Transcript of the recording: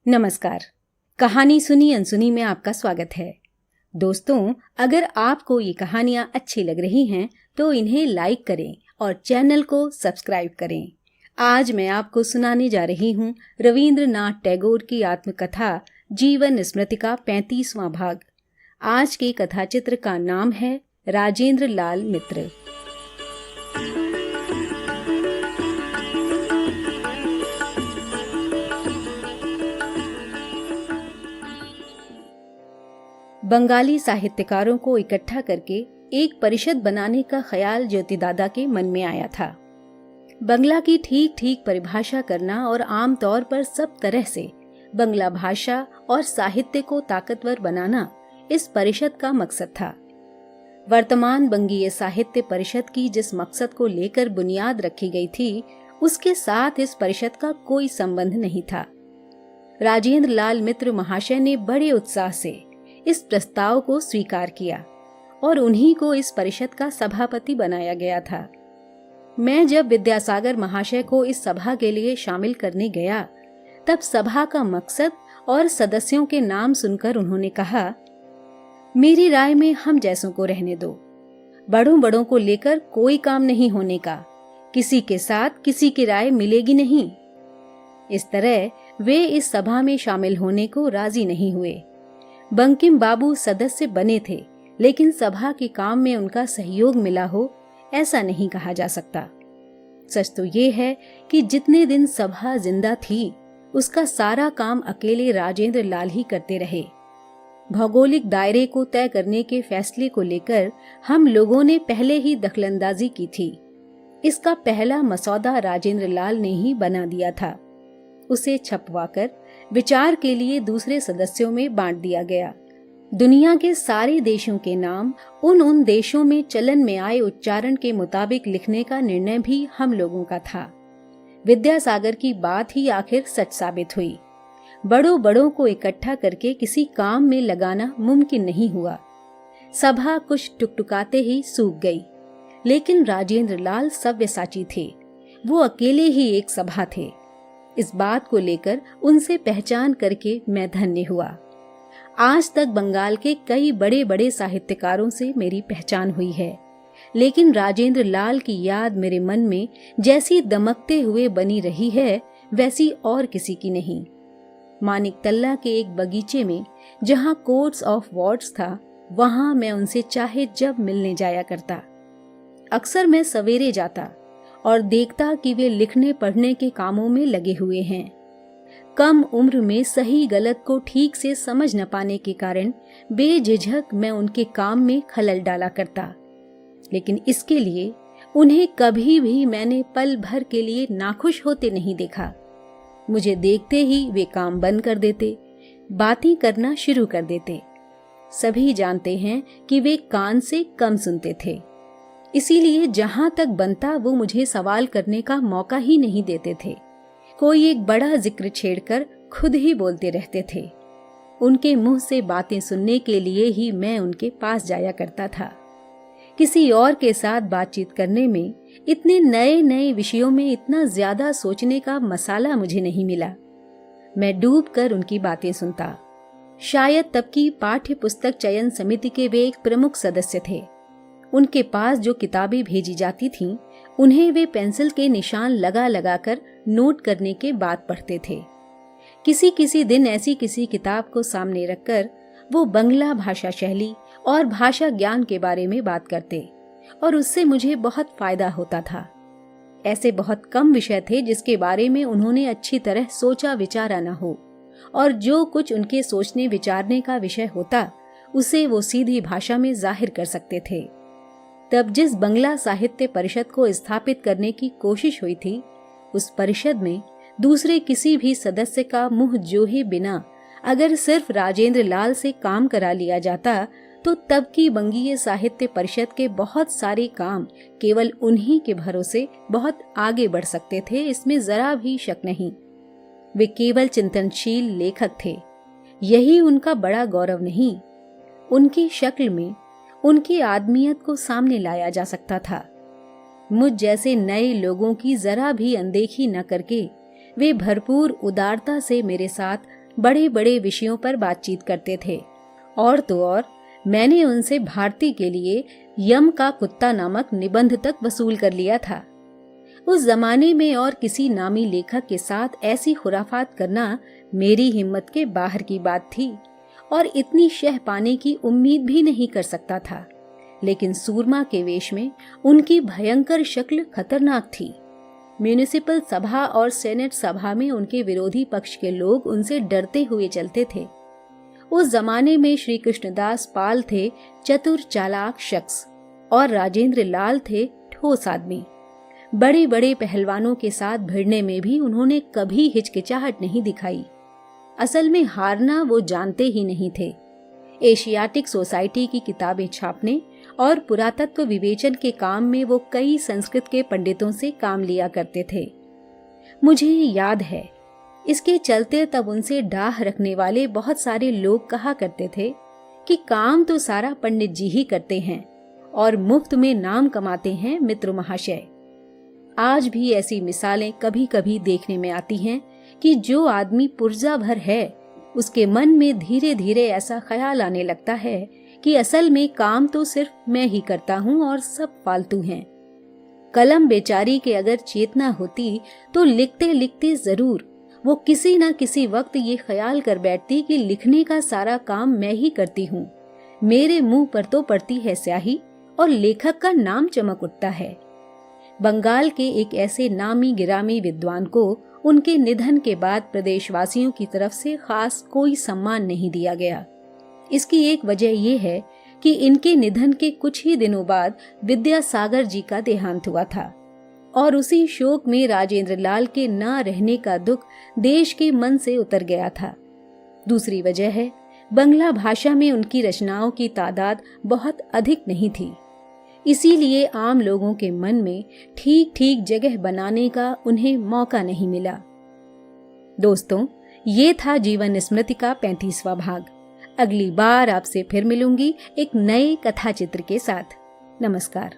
नमस्कार। कहानी सुनी अनसुनी में आपका स्वागत है। दोस्तों, अगर आपको ये कहानियाँ अच्छी लग रही हैं तो इन्हें लाइक करें और चैनल को सब्सक्राइब करें। आज मैं आपको सुनाने जा रही हूँ रवींद्रनाथ टैगोर की आत्मकथा जीवन स्मृति का 35वां भाग। आज के कथा चित्र का नाम है राजेंद्र लाल मित्र। बंगाली साहित्यकारों को इकट्ठा करके एक परिषद बनाने का ख्याल ज्योति दादा के मन में आया था। बंगला की ठीक ठीक परिभाषा करना और आम तौर पर सब तरह से बंगला भाषा और साहित्य को ताकतवर बनाना इस परिषद का मकसद था। वर्तमान बंगीय साहित्य परिषद की जिस मकसद को लेकर बुनियाद रखी गई थी, उसके साथ इस परिषद का कोई संबंध नहीं था। राजेंद्र लाल मित्र महाशय ने बड़े उत्साह से इस प्रस्ताव को स्वीकार किया और उन्हीं को इस परिषद का सभापति बनाया गया था। मैं जब विद्यासागर महाशय को इस सभा के लिए शामिल करने गया, तब सभा का मकसद और सदस्यों के नाम सुनकर उन्होंने कहा, मेरी राय में हम जैसों को रहने दो। बड़ों बड़ों को लेकर कोई काम नहीं होने का, किसी के साथ किसी की राय मिलेगी नहीं। इस तरह वे इस सभा में शामिल होने को राजी नहीं हुए। बंकिम बाबू सदस्य बने थे, लेकिन सभा के काम में उनका सहयोग मिला हो, ऐसा नहीं कहा जा सकता। सच तो ये है कि जितने दिन सभा जिंदा थी, उसका सारा काम अकेले राजेंद्र लाल ही करते रहे। भौगोलिक दायरे को तय करने के फैसले को लेकर हम लोगों ने पहले ही दखलंदाजी की थी। इसका पहला मसौदा राजेंद्र लाल ने ही बना दिया था। उसे छपवाकर विचार के लिए दूसरे सदस्यों में बांट दिया गया। दुनिया के सारे देशों के नाम उन देशों में चलन में आए उच्चारण के मुताबिक लिखने का निर्णय भी हम लोगों का था। विद्यासागर की बात ही आखिर सच साबित हुई। बड़ों को इकट्ठा करके किसी काम में लगाना मुमकिन नहीं हुआ। सभा कुछ टुकटुकाते ही सूख गई, लेकिन राजेंद्र लाल सव्यसाची थे। वो अकेले ही एक सभा थे। इस बात को लेकर उनसे पहचान करके मैं धन्य हुआ। आज तक बंगाल के कई बड़े बड़े साहित्यकारों से मेरी पहचान हुई है, लेकिन राजेंद्र लाल की याद मेरे मन में जैसी दमकते हुए बनी रही है, वैसी और किसी की नहीं। मानिक तल्ला के एक बगीचे में जहाँ कोर्ट्स ऑफ वॉर्ड्स था, वहां मैं उनसे चाहे जब मिलने जाया करता। अक्सर मैं सवेरे जाता और देखता कि वे लिखने पढ़ने के कामों में लगे हुए हैं। कम उम्र में सही गलत को ठीक से समझ न पाने के कारण बेझिझक मैं उनके काम में खलल डाला करता, लेकिन इसके लिए उन्हें कभी भी मैंने पल भर के लिए नाखुश होते नहीं देखा। मुझे देखते ही वे काम बंद कर देते, बातें करना शुरू कर देते। सभी जानते हैं कि वे कान से कम सुनते थे, इसीलिए जहां तक बनता वो मुझे सवाल करने का मौका ही नहीं देते थे। कोई एक बड़ा जिक्र छेड़कर खुद ही बोलते रहते थे। उनके मुंह से बातें सुनने के लिए ही मैं उनके पास जाया करता था। किसी और के साथ बातचीत करने में इतने नए नए विषयों में इतना ज्यादा सोचने का मसाला मुझे नहीं मिला। मैं डूब कर उनकी बातें सुनता। शायद तब की पाठ्य पुस्तक चयन समिति के वे एक प्रमुख सदस्य थे। उनके पास जो किताबें भेजी जाती थीं, उन्हें वे पेंसिल के निशान लगा लगा कर नोट करने के बाद पढ़ते थे। किसी किसी दिन ऐसी किसी किताब को सामने रखकर वो बंगला भाषा शैली और भाषा ज्ञान के बारे में बात करते और उससे मुझे बहुत फायदा होता था। ऐसे बहुत कम विषय थे जिसके बारे में उन्होंने अच्छी तरह सोचा विचारा न हो, और जो कुछ उनके सोचने विचारने का विषय होता, उसे वो सीधी भाषा में जाहिर कर सकते थे। तब जिस बंगला साहित्य परिषद को स्थापित करने की कोशिश हुई थी, उस परिषद में दूसरे किसी भी सदस्य का मुंह जोहे बिना अगर सिर्फ राजेंद्र लाल से काम करा लिया जाता, तो तब की बंगीय साहित्य परिषद के बहुत सारे काम केवल उन्हीं के भरोसे बहुत आगे बढ़ सकते थे, इसमें जरा भी शक नहीं। वे केवल चिंतनशील लेखक थे, यही उनका बड़ा गौरव नहीं। उनकी शक्ल में उनकी आदमियत को सामने लाया जा सकता था। मुझ जैसे नए लोगों की जरा भी अनदेखी न करके वे भरपूर उदारता से मेरे साथ बड़े बड़े विषयों पर बातचीत करते थे। और तो और मैंने उनसे भारती के लिए यम का कुत्ता नामक निबंध तक वसूल कर लिया था। उस जमाने में और किसी नामी लेखक के साथ ऐसी खुराफात करना मेरी हिम्मत के बाहर की बात थी और इतनी शह पाने की उम्मीद भी नहीं कर सकता था। लेकिन सूरमा के वेश में उनकी भयंकर शक्ल खतरनाक थी। म्युनिसिपल सभा और सेनेट सभा में उनके विरोधी पक्ष के लोग उनसे डरते हुए चलते थे। उस जमाने में श्री कृष्णदास पाल थे चतुर चालाक शख्स और राजेंद्र लाल थे ठोस आदमी। बड़े बड़े पहलवानों के साथ भिड़ने में भी उन्होंने कभी हिचकिचाहट नहीं दिखाई। असल में हारना वो जानते ही नहीं थे। एशियाटिक सोसाइटी की किताबें छापने और पुरातत्व विवेचन के काम में वो कई संस्कृत के पंडितों से काम लिया करते थे। मुझे याद है, इसके चलते तब उनसे डाह रखने वाले बहुत सारे लोग कहा करते थे कि काम तो सारा पंडित जी ही करते हैं और मुफ्त में नाम कमाते हैं मित्र महाशय। आज भी ऐसी मिसालें कभी कभी देखने में आती हैं कि जो आदमी पुर्जा भर है उसके मन में धीरे धीरे ऐसा ख्याल आने लगता है कि असल में काम तो सिर्फ मैं ही करता हूँ और सब फालतू हैं। कलम बेचारी के अगर चेतना होती तो लिखते लिखते जरूर वो किसी न किसी वक्त ये ख्याल कर बैठती कि लिखने का सारा काम मैं ही करती हूँ। मेरे मुंह पर तो पड़ती है स्याही और लेखक का नाम चमक उठता है। बंगाल के एक ऐसे नामी गिरामी विद्वान को उनके निधन के बाद प्रदेशवासियों की तरफ से खास कोई सम्मान नहीं दिया गया। इसकी एक वजह यह है कि इनके निधन के कुछ ही दिनों बाद विद्यासागर जी का देहांत हुआ था और उसी शोक में राजेंद्र लाल के न रहने का दुख देश के मन से उतर गया था। दूसरी वजह है, बंगला भाषा में उनकी रचनाओं की तादाद बहुत अधिक नहीं थी, इसीलिए आम लोगों के मन में ठीक ठीक जगह बनाने का उन्हें मौका नहीं मिला। दोस्तों, ये था जीवन स्मृति का 35वां भाग। अगली बार आपसे फिर मिलूंगी एक नए कथा चित्र के साथ। नमस्कार।